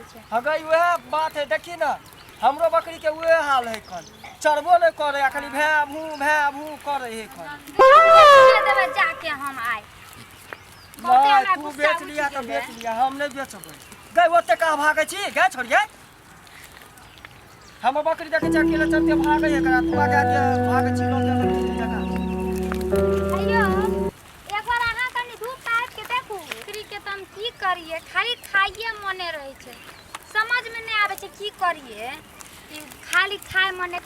छे। हगई वह बात है, देखी ना हमरो बकरी के वह हाल है कल, चरबो नहीं करे, खाली भै भू करे है कल। दे देबे जाके हम आए। नहीं तू बेच लिया तो बेच लिया, हम नहीं बेचबै। गई ओते कहाँ भागे छी, गए छोड़िए। हम बकरी देखे छी अकेले चलते भागे है करा, तू आगे आगे भागे छी लोग के जगह। अयो एक बार अहाँ कनी धूप ताप के देखू, बकरी के त हम की करिए, खाली खाइए मने रहे छे, समझ में नहीं आवे छे की करिए। ई खाली खाए मने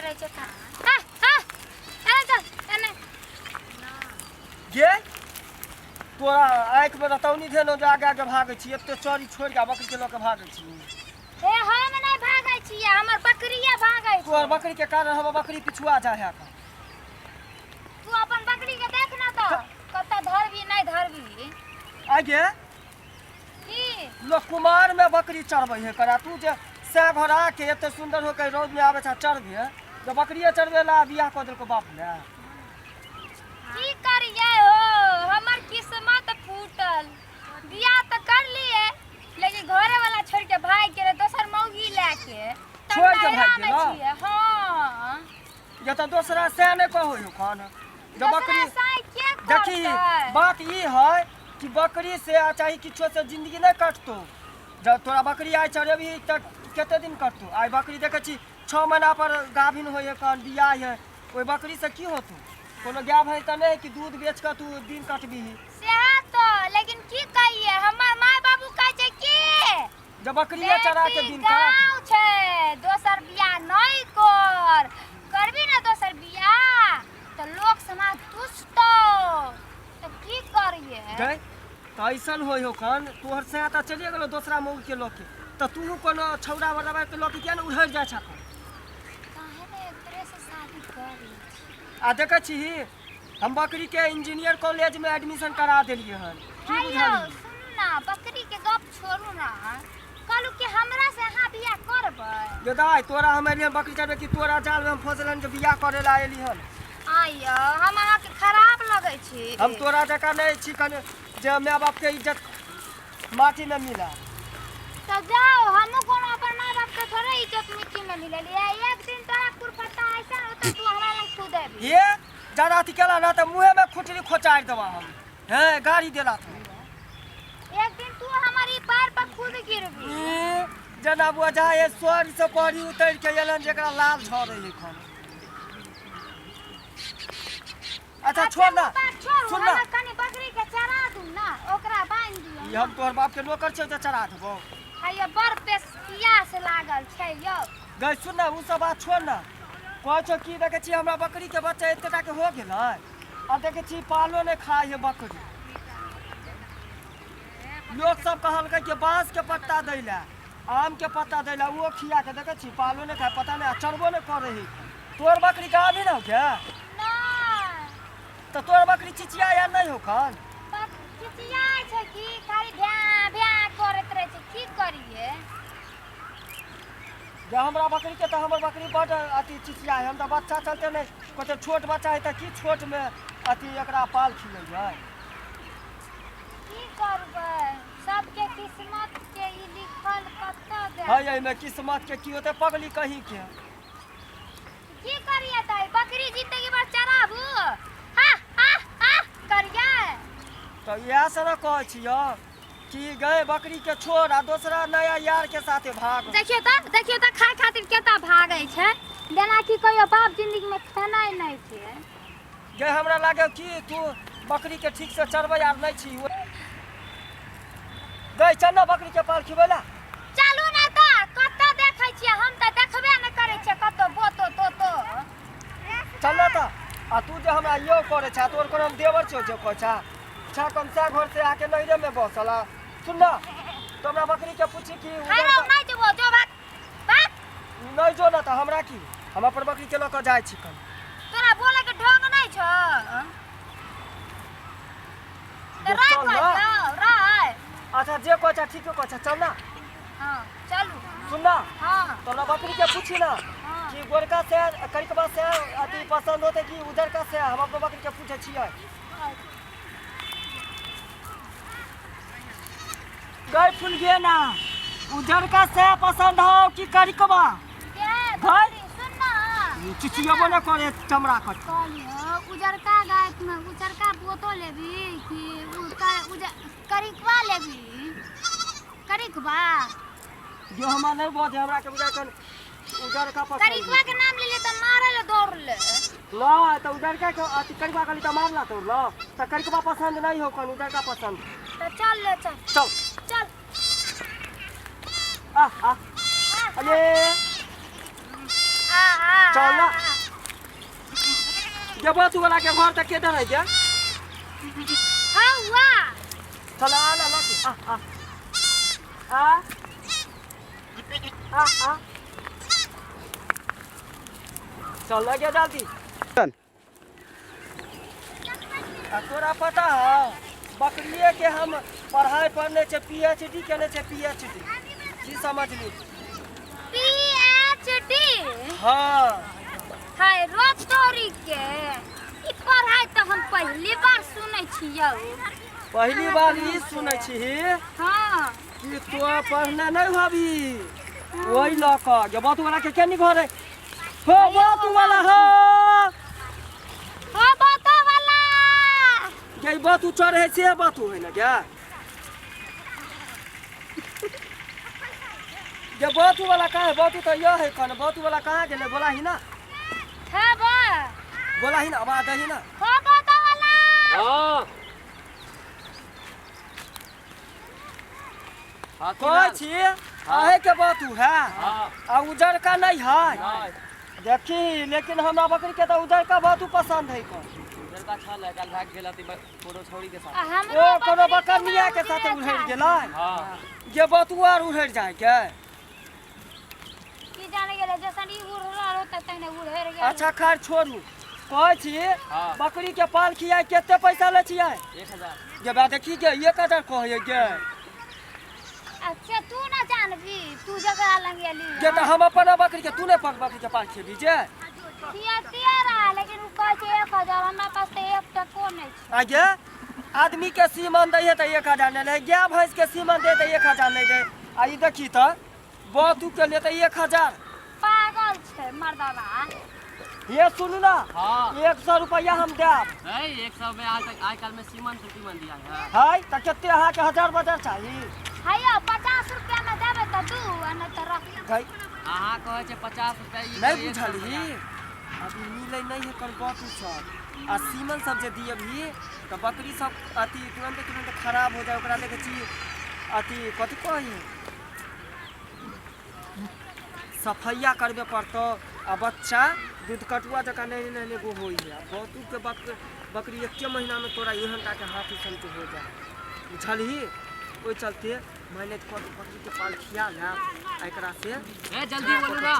रहे छे। एने चल एने गे तोरा आँख में रतौनी धेलो जे आगे आगे भागे छी, एते चोरी छोड़ के बकरी के लोग भागे छी। ए हम नहीं भागे छिए, हमर बकरिया भागे छे। तोर बकरी के कारण हम बकरी पिछुआ जाए है। तू अपन बकरी के देख ना तो कत धरबी नहीं धरबी। आगे की लोग कुमार में बकरी चढ़बै है करा, तू जे से भरा के एते सुंदर हो के रोड में आवे छ चढ़बे, जो बकरिया चढ़बे ला बियाह क देलको बाप ने। की करिए हो, हमर किस्मत फूटल। बियाह तो कर लिए, लेकिन घरे वाला छोड़ के भाग गेले दोसर मौगी लेके। छोड़ के भाग गेलो? हां ये तो दूसरा से नहीं कहो हो खान। जो बकरी देखी बात ई है कि बकरी से चाहे किछो से जिंदगी नहीं कटतो। जब तोरा बकरी आइ चढ़ेबी तक केते दिन कटतो। आई बकरी देखे छी 6 महीना पर गाभिन होय कान बियाह है, ओई बकरी से की होतो? कोनो गाय भैंस त नहीं कि दूध बेच के तू दिन कटबी। सेहा तो, लेकिन की कहिए हमर माय बाबू कहे छे की जब बकरिया चरा के दिन गाँव छे, दोसर बियाह नहीं करबी ना दोसर बियाह तो लोग समाज दुष्टो, तो की करिए। गए तो ऐसन होय हो कान, तोहर से त चलिए गेलो दूसरा मौग के लोग के, तो तू कोनो छौड़ा बड़ाबा के लोग के क्या न उधर जाय छ। काहे ने एकरे से शादी कर ली। आ देखे छी हम बकरी के इंजीनियर कॉलेज में एडमिशन करा देलिए हन। की बुझलिए? सुनू ना, बकरी के गप छोड़ू ना, कहलू कि हमरा से अहाँ बियाह करबै। गे दाई तोरा हम एलिए बकरी चढ़बे कि तोरा जाल में हम फसलन के बियाह करे ला एली हन। आइयो हम अहाँ के खराब लगे छी। हम तोरा जका नहीं छी कने जे माय बाप के इज्जत माटी में मिला। तो जाओ, हमहू कोनो अपन माय बाप के थोड़े इज्जत मिट्टी में मिलेलिए। एक दिन तोरा कुरपट्टा ऐसा होता तू हमरा लग खुद देबी। ये ज्यादा अथी केला ना त मुंह में खुटरी खोचार देबा हम। हैं गाड़ी देला तो एक दिन तू हमारी पैर पर खुद गिरबी। जना बुझा ये स्वर्ग से परी उतर के एलन जेकरा लाल झड़े है खन। अच्छा छोड़ ना, सुन ना, कनी बकरी के चरा दूं ना, ओकरा बांध दियो। ये हम तोहर बाप के नौकर छे जे चरा देबो। हाय बड़ पियास लागल छै यो। गई सुन ना, उ सब बात छोड़ ना। कहै छौ की देखे छी हमरा बकरी के बच्चा एतेटा के हो गेलै, आ देखे छी पालो ने खाय है बकरी। लोग सब कहलकै कि बांस के पत्ता दैला, आम के पत्ता दैला, वो खिया के देखे छी पालो ने खाय, पता नहीं चरबो ने करे है। तोर बकरी गाभी न हो क्या? नहीं तो तोर बकरी चिचिया या नहीं हो खान? चिचिया छै की, खाली भ्या भ्या करत रहे छै, की करिए। जे हमरा बकरी के तो हमर बकरी बड़ अति चिचिया है। हम तो बच्चा चलते नहीं, कते छोट बच्चा है त की छोट में अति एकरा पाल खिलै है। की करबै, सबके किस्मत के ई लिखल कत दे। है में किस्मत के की होते पगली कहीं के। की करिए त बकरी जिंदगी भर चराबू, हा हा हा करिए। तो यह से न कहै छियो कि गए बकरी के छोड़ आ दूसरा नया यार के साथे भाग। देखियो त खाए खातिर केता भागे छै, जेना कि कहियो बाप जिंदगी में खेनाइ नहीं छै। गए हमरा लागे कि तू बकरी के ठीक से चरबै यार नहीं छी। गए चल ना बकरी के पाल खिबैला। चलू ना त कत देखै छियै, हम त देखबे न करै छियै कत बोतो तोतो। चल ना त आ तू जे हमरा यो करे छ तोर कोनो देवर छौ जे कहै छ अच्छा कम से घर से आके नहरे में बसला। सुन ना तो हमरा बकरी के पूछी कि हारो नहीं जबो जो बात बात नहीं जो ना त हमरा की, हम अपन बकरी के लक जाय छी कन। तोरा बोले के ढंग नहीं छ त राय अच्छा जे कहै छ ठीक कहै छ, चल ना। हां चलू। सुन ना हां तो ना बकरी के पूछी ना कि गोरका से करिकबा से अति पसंद होते कि उधर का से, हम अपन बकरी के पूछे छियै। गए फूल गे ना उजर का से पसंद हो कि करिकबा के भाई? सुन ना चिचिया बने करे चमड़ा कट कहलियो उजरका गाय में उजरका बोतो लेबी कि उजर करिकवा लेबी करिकवा जो हमार नहीं बोझ हमरा के बुझाय कन उजर का पसंद करिकवा के नाम ले ले तो मारे ले दौड़ ले ना तो उजर का अति करिकवा कली त मारला तो लो त करिकवा पसंद नहीं हो कन उजर का पसंद तो चल ले चल चल चल आ अरे चल ना जब तू वाला के घर तक के डर है क्या हाँ हुआ चल आ ना लकी आ चल लगे जल्दी तोरा पता है बकरिए के हम पढ़ाई पढ़ने से पीएचडी केने से पीएचडी की समझ ली पीएचडी हाँ हाय रोटोरी के ई पढ़ाई तो हम पहली बार सुनै छियै पहली बार ई सुनै छी हाँ कि तो पढ़ने नहीं हबी वही लक जब तू वाला के केनी घर है हो बातू वाला हो हो बातो वाला के बातू चढ़े से बातू है ना क्या जब बातू वाला कहाँ है बातू तो यह है कौन बातू वाला कहाँ गेले बोला ही ना है बा बोला ही ना आवाज ही ना हो बातो वाला हाँ कोई छी आहे के बातू है आ उजर का नहीं है देखी लेकिन हमरा बकरी के तो उजर का बातू पसंद है कौन उधर का छल है कल भाग गेला ती कोनो छोड़ी के साथ हमरो ओ कोनो बकरिया के साथ उड़ेर गेलै हां जे बातू आर उड़ेर जाय के की जाने गेले जैसन ई उड़ल होता तने उड़ेर गेल अच्छा खैर छोड़ू कहै छी हाँ। बकरी के पाल खियाय केते पैसा ले छियै 1000 जे बा देखी के 1000 कहै गे अच्छा तू ना जानबी तू जगह लंग गेली जे त हम अपन बकरी के तू ने पक बकरी के पाल खेबी जे तियारा लेकिन उ कहै छै 1000 हमरा पास तो 1 टको नहीं छै आगे आदमी के सीमन दै त 1000 नहीं ले गाय भैंस के सीमन दे त 1000 नहीं दे आ ई देखी त बातू के ले त 1000 पागल छै मर्दावा ये सुनू ना हां 100 रुपया हम देब है 100 में आज कल में सीमन तो कीमत दिया है है त केते अहाँ के 1000 बाजार चाहिए हैया 50 रुपया में देबे त दू आ न त रख भाई अहाँ कहै छै 50 रुपया ई नहीं बुझली अभी मिले नहीं है कल बातू सब आ सीमन सब जे दिए भी तो बकरी सब अति तुरंत खराब हो जाए ओकरा देखे छी अति कथी कही सफैया करबे पड़तो आ बच्चा दूध कटुआ जका नहीं नहीं गो होई है बातू के बकरी 1 महीना में तोरा एहन टा के हाथी सन के हो जाए बुझली ओइ चलते मैंने बकरी के पाल खिया ला एकरा से ए जल्दी बोलू ना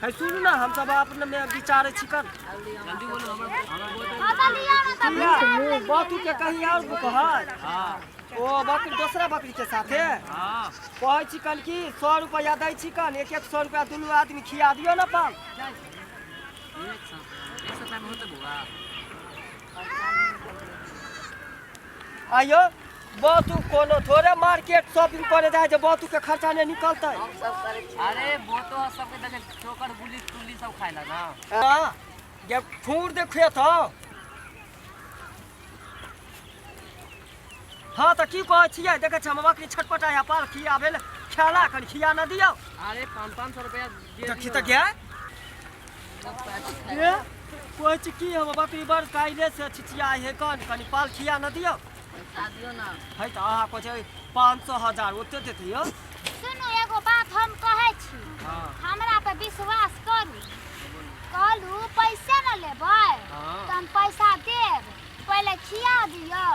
है सुन ना हम सब अपने में विचार छिकन जल्दी बोलू हमरा बहुत बदलिया न त बातू के कहीं और बुक है हां ओ बकरी दूसरा बकरी के साथे हां कहै छिकन की 100 रुपया दै छिकन 100 रुपया दुनू आदमी खिया दियो ना पाल 100 में होते बुआ आयो बातू कोनो थोड़े मार्केट शॉपिंग करे जाए जे बातू के खर्चा नहीं निकलतै अरे वो तो सबके देखे चोकर गुली तुली सब खाइला ना हां ये फूर देखे तो हाँ तो की कहै छियै देखे छ हम बकरी छटपटाया पाल खिया भेल खेला कन खिया न दियो अरे 500 रुपया दे देखी त गया ये कहै छी की हम बकरी बड़ काइले से छिचिया है कन पाल खिया न दियो दियो ना है त अहाँ को छै 500,000 ओते देते यो सुनू एगो बात हम कहै छी हां हमरा पे विश्वास करू कहलू पैसा न लेबै हाँ। त हम पैसा देब पहले खिया दियो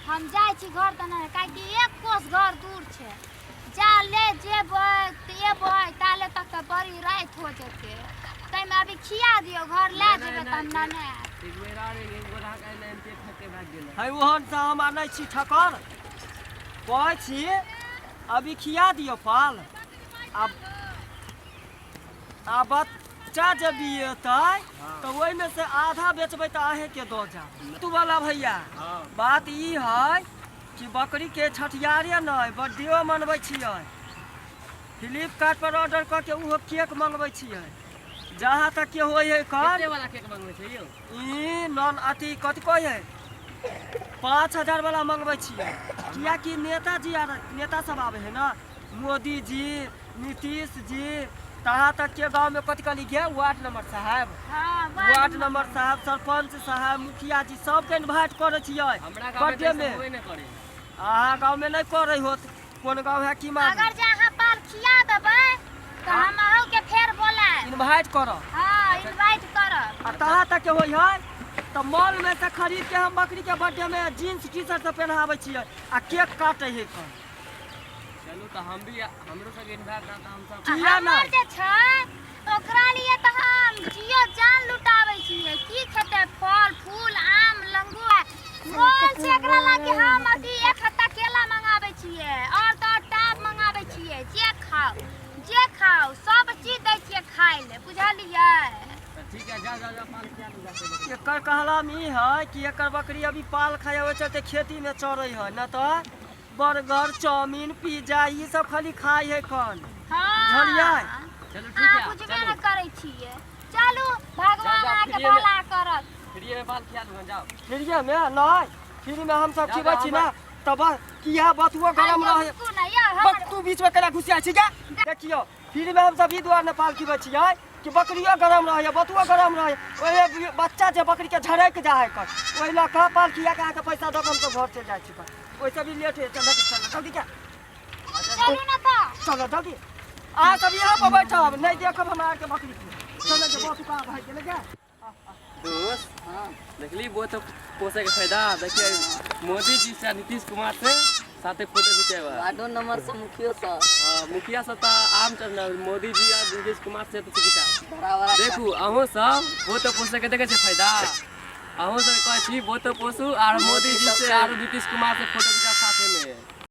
हम जाय छी घर तने काहे कि 1 कोस घर दूर छै जा ले जेबै एबै ताले तक त बड़ी रात हो जेते तैमे अभी खिया दियो घर ले जेबै त हम न एक बेर आर एक गोरा का लाइन पे ठके भाग गेल है ओहन से हम आनै छी ठकर कहै छी अभी खिया दियो पाल आ बच्चा जब एतै तो ओइ में से आधा बेचबै त अहे के दो जा तू वाला भैया हां बात ई है कि बकरी के छठियारे नहीं बर्थडे मनबै छियै फ्लिपकार्ट पर ऑर्डर करके उहो केक मंगबै छियै जहाँ तक के होइ है कर कितने वाला केक मंगवे छै यो? ई नॉन अथी कथी कहै है 5000 वाला मंगबै छियै कियाकि नेताजी आर नेता सब आवे है ना मोदी जी नीतीश जी तहाँ तक के गांव में कथी कहली गे वार्ड नंबर साहब हाँ वार्ड नंबर साहब सरपंच साहब मुखिया जी सबके इनवाइट करे छियै हमरा गांव बर्थडे में में होबे नहीं करे। अहाँ गांव में नहीं करे होत कौन गांव है की मालूम अगर जहाँ पाल खिया देबै तो हम अहू के फेर बोलाए इनवाइट करो हाँ इनवाइट करब आ तहाँ तक के होइ है तो मॉल में से खरीद के हम बकरी के बर्थडे में जीन्स टी शर्ट सब पहनावे छियै आ केक काटे है कौन चलू तो हम भी हमरो सब इन्वाइट करता हम सब किया हमर नहीं जे छै ओकरा लिए तो हम जियो जान लुटाबै छियै की खेते फल फूल आम लंगूर मोल से एकरा लागी हम अथी एक हत्ता केला मंगाबै छियै और तो टाप मंगाबै छियै जे खाओ सब चीज दै छियै खाय ले बुझलियै तो ठीक है जा पाल किया ले जाते। एकर कहलाम ई है कि एकर बकरी अभी पाल खाए हुए चलते खेती में चरे है न तो बर्गर चाउमीन पिज्जा ये सब खाली खाई है कौन बुझलियै? चलो ठीक है बुझबे चलो न करै छियै चलू भगवान जाओ, आके फ्रीए में- भला करत फ्री में पाल खिया लूंगा जाओ। फ्रीए में नहीं फ्री में हम सब जाओ, खिबै छी ना तब किया बतुओ गरम रहे तू नहीं यार बस तू बीच में केना घुसिया छी क्या देखियो फ्री में हम सब ई दुआर नेपाल खिबै छियै कि बकरियो गरम रहे बतुओ गरम रहे ओहे बच्चा जे बकरी के झड़क जा है कर ओहि लऽ कऽ पाल खिया के आके पैसा दऽ के हम सब घर चल जाइ छी ओइसे भी लेट है चल जल्दी क्या चलू न तो चलो जल्दी आ सब यहाँ पर बैठब नहीं देखब हमरा आरके बकरी चलो जे बहुत काम भए गेलै क्या दोस्त देखली वो तो पोसे के फायदा देखिए मोदी जी से नीतीश कुमार से साथे फोटो खिंचेबा वार्डो नंबर से मुखियो सा मुखिया से तो आम चलना मोदी जी और नीतीश कुमार से तो खिंचा बराबर देखू अहूँ सब वो तो पोसे के देखे फायदा अहूँ सब कहे छी वो तो पोसू और मोदी जी से और नीतीश कुमार से फोटो खिंचा साथे में